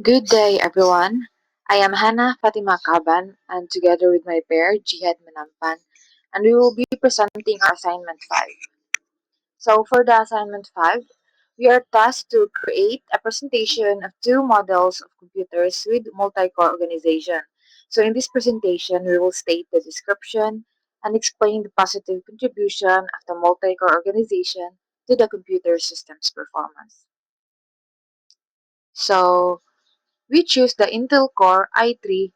Good day, everyone. I am Hannah Fatima Caban, and together with my pair, Jihad Manampan, and we will be presenting our assignment 5. So, for the assignment 5, we are tasked to create a presentation of two models of computers with multi-core organization. So, in this presentation, we will state the description and explain the positive contribution of the multi-core organization to the computer system's performance. So, we choose the Intel Core i3-8100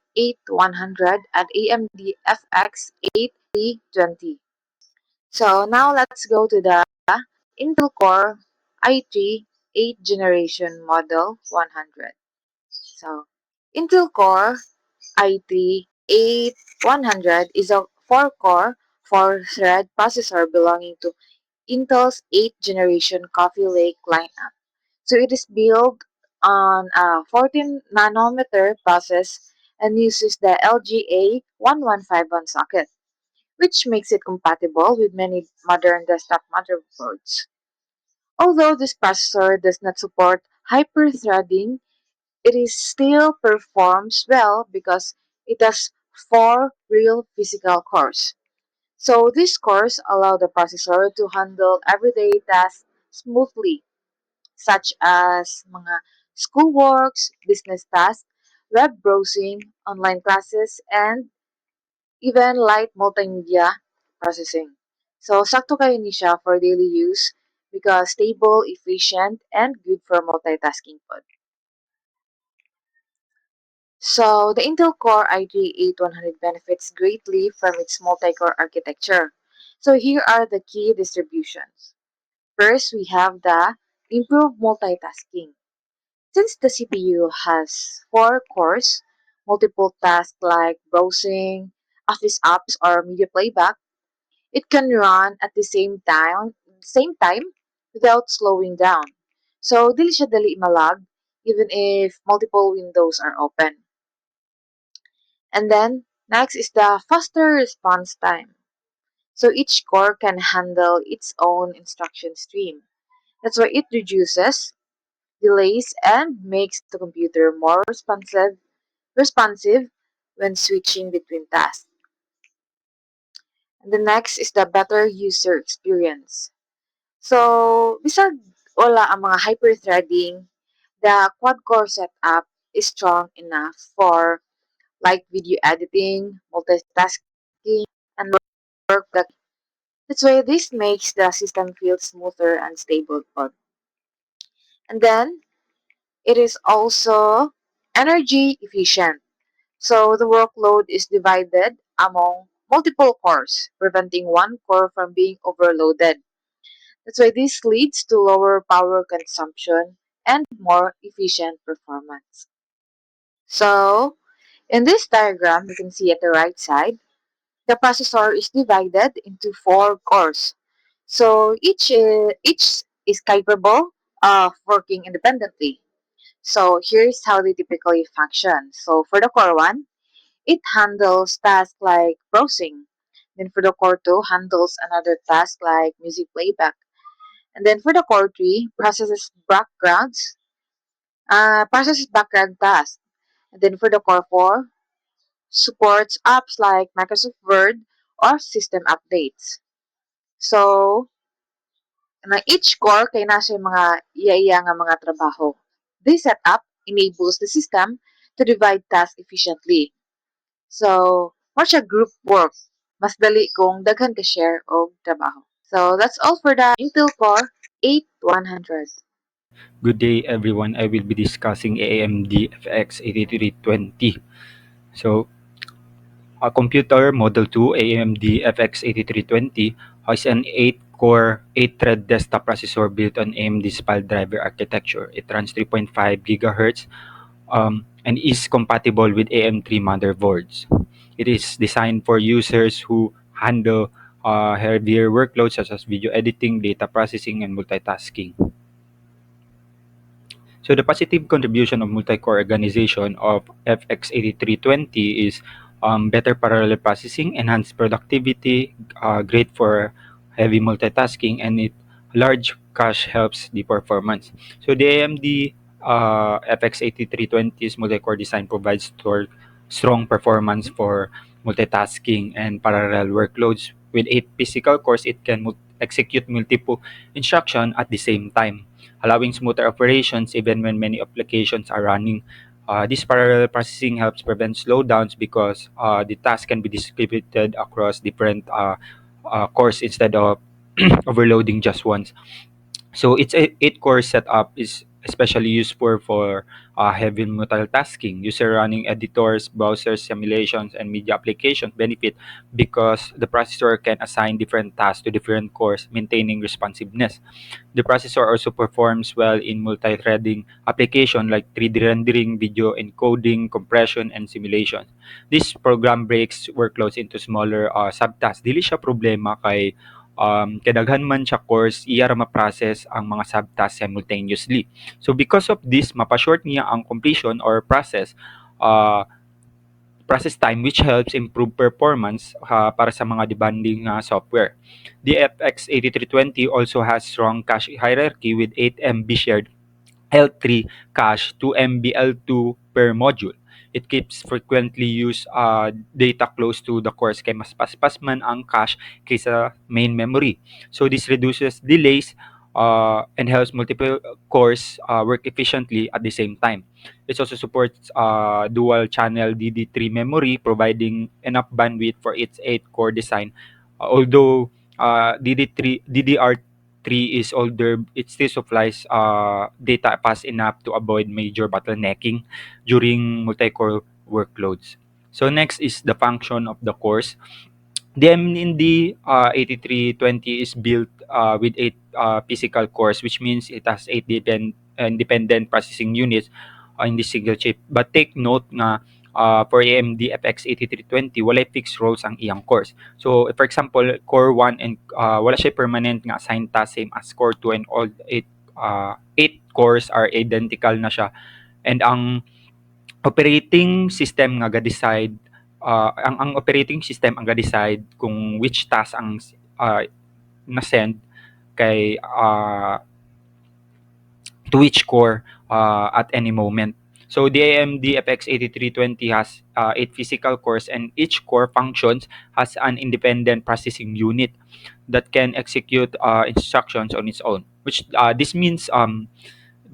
and AMD FX 8320. So now let's go to the Intel Core i3 8th generation model 100. So Intel Core i3 8100 is a 4-core, 4-thread processor belonging to Intel's 8th generation Coffee Lake lineup. So it is built on a 14 nanometer process and uses the LGA 1151 socket, which makes it compatible with many modern desktop motherboards. Although this processor does not support hyper-threading, it is still performs well because it has four real physical cores. So these cores allow the processor to handle everyday tasks smoothly, such as mga schoolworks, business tasks, web browsing, online classes, and even light multimedia processing. So, sakto kayo ni siya for daily use because stable, efficient, and good for multitasking pod. So, the Intel Core i3-8100 benefits greatly from its multi-core architecture. So, here are the key distributions. First, we have the improved multitasking. Since the CPU has four cores, multiple tasks like browsing, office apps, or media playback, it can run at the same time without slowing down. So, dili siya dali malag even if multiple windows are open. And then, next is the faster response time. So, each core can handle its own instruction stream. That's why it reduces delays and makes the computer more responsive when switching between tasks. And the next is the better user experience. So, bisag wala ang mga hyper-threading, the quad-core setup is strong enough for like video editing, multitasking, and work that. That's why this makes the system feel smoother and stable. And then, it is also energy efficient. So the workload is divided among multiple cores, preventing one core from being overloaded. That's why this leads to lower power consumption and more efficient performance. So in this diagram, you can see at the right side, the processor is divided into four cores. So each is capable of working independently. So here's how they typically function. So for the core 1, it handles tasks like browsing. Then for the core 2, handles another task like music playback. And then for the core 3, processes background tasks. And then for the core 4, supports apps like Microsoft Word or system updates. So, each core kay nasa yung mga iya nga mga trabaho. This setup enables the system to divide tasks efficiently. So, more siya group work. Mas dali kung daghan ka share o trabaho. So, that's all for the Intel Core 8100. Good day, everyone. I will be discussing AMD FX 8320. So, a computer Model 2 AMD FX 8320 has an 8-core, 8-thread desktop processor built on AMD's file driver architecture. It runs 3.5 gigahertz and is compatible with AM3 motherboards. It is designed for users who handle heavier workloads such as video editing, data processing, and multitasking. So the positive contribution of multi-core organization of FX8320 is better parallel processing, enhanced productivity, great for heavy multitasking, and it large cache helps the performance. So the AMD FX8320's multi-core design provides strong performance for multitasking and parallel workloads. With 8 physical cores, it can execute multiple instructions at the same time, allowing smoother operations even when many applications are running. This parallel processing helps prevent slowdowns because the task can be distributed across different cores instead of overloading just once. So its 8 core setup is especially useful for heavy multitasking. User running editors, browsers, simulations, and media applications benefit because the processor can assign different tasks to different cores, maintaining responsiveness. The processor also performs well in multi-threading application like 3D rendering, video encoding, compression, and simulation. This program breaks workloads into smaller subtasks. Dili siya problema kay kadaghan man siya cores, iya ra ma-process ang mga subtasks simultaneously. So because of this, mapa-short niya ang completion or uh, process time, which helps improve performance para sa mga demanding software. The FX8320 also has strong cache hierarchy with 8 MB shared L3 cache, 2 MB L2 per module. It keeps frequently used data close to the cores kay mas paspas man ang cache kaysa main memory. So this reduces delays and helps multiple cores work efficiently at the same time. It also supports dual channel DD3 memory, providing enough bandwidth for its 8 core design. Although DDR3 is older, it still supplies data fast enough to avoid major bottlenecking during multi-core workloads. So next is the function of the cores. The MND 8320 is built with 8 physical cores, which means it has 8 independent processing units in the single chip. But take note nga for AMD FX 8320, wala fixed roles ang iyang cores. So, for example, core 1 and wala siya permanent nga assigned task same as core 2, and all 8 cores are identical na siya. And ang operating system nga ga-decide ang operating system ang ga-decide kung which task ang na-send kay to which core at any moment. So the AMD FX 8320 has 8 physical cores, and each core functions has an independent processing unit that can execute instructions on its own. Which this means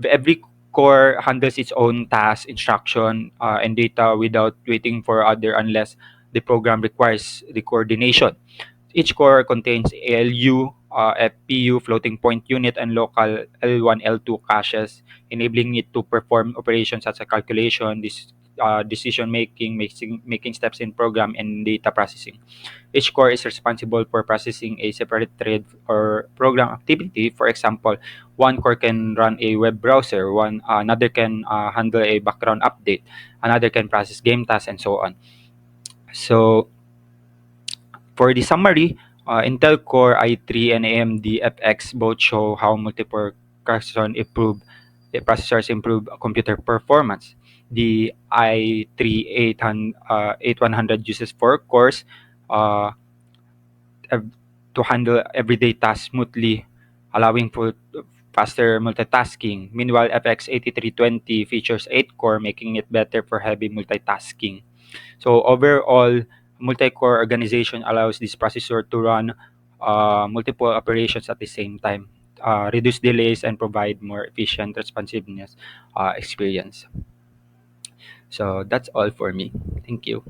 every core handles its own task, instruction, and data without waiting for other unless the program requires the coordination. Each core contains ALU, FPU, floating point unit, and local L1, L2 caches, enabling it to perform operations such as calculation, decision making steps in program, and data processing. Each core is responsible for processing a separate thread or program activity. For example, one core can run a web browser, another can handle a background update, another can process game tasks, and so on. So for the summary, Intel Core i3 and AMD FX both show how multiple processors improve computer performance. The i3 8100 uses 4 cores uh, to handle everyday tasks smoothly, allowing for faster multitasking. Meanwhile, FX 8320 features 8 core, making it better for heavy multitasking. So overall, multi-core organization allows this processor to run multiple operations at the same time, reduce delays, and provide more efficient responsiveness experience. So that's all for me. Thank you.